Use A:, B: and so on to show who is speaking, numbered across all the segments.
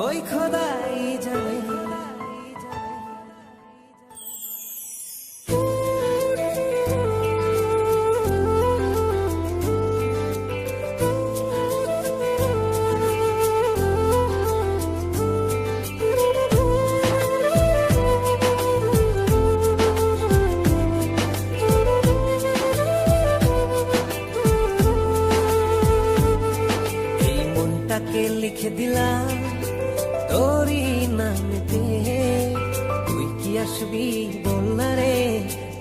A: ওই খোদাই জানে। এই মনটাকে লিখে দিলাম তোরই নামেতে, তুই কি আসবি বল না রে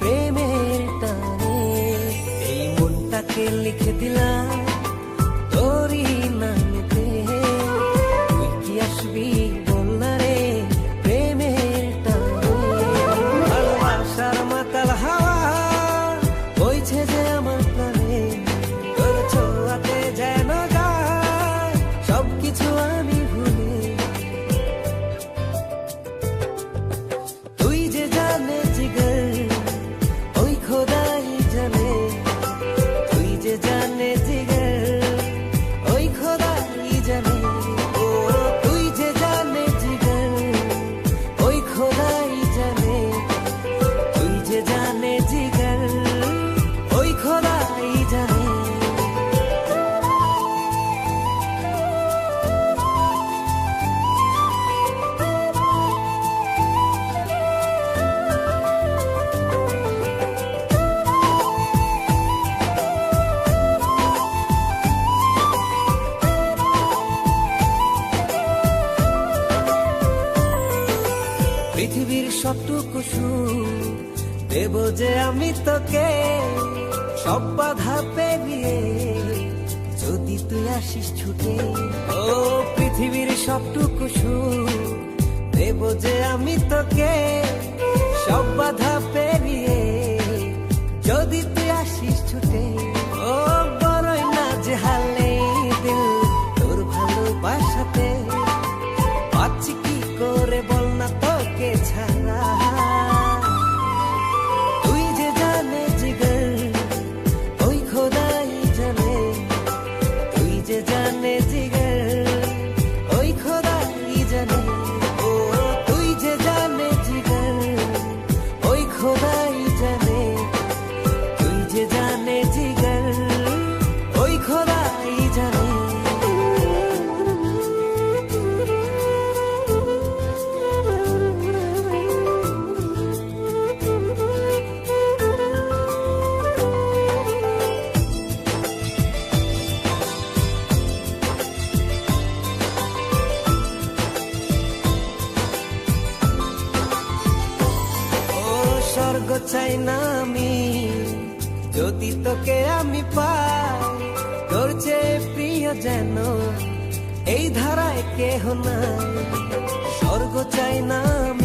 A: প্রেমের টানে। এই মনটাকে লিখে দিলাম তোরই নামেতে, তুই কি আসবি বল না রে প্রেমের টানে। ভালোবাসার মাতাল হাওয়া বইছে যে আমার প্রাণে, তোর ছোঁয়াতে যেন যায় সবকিছু আমি ভুলে। তুই যে জানে জিগর ওই খোদাই জানে, তুই যে জানে জিগর ওই খোদাই জানে। ও তুই যে জানে জিগর ওই খোদাই জানে, তুই যে জানে জিগর ওই খোদাই জানে। পৃথিবীর সবটুকু সুখ দেব যে আমি তোকে, সব বাধা পেরিয়ে যদি তুই আসিস ছুটে। ও পৃথিবীর সবটুকু সুখ দেব যে আমি তোকে, সব বাধা পেরিয়ে যদি তুই আসিস ছুটে। ও বড়ই না যে হালে দিল তোর ভালোবাসাতে, পাচ্ছি কি করে বল না তোকে ছাড়া। তুই যে জানে জিগর ওই খোদাই জানে, তুই যে জানে জিগর ওই খোদাই জানে। ও তুই যে জানে জিগর ওই খোদাই জানে, তুই যে জানে জিগর ওই খোদাই জানে। স্বর্গ চাই না আমি যদি তোকে আমি পাই, তোর চেয়ে প্রিয় যেন এই ধারায় কেহ নাই। স্বর্গ চাই না আমি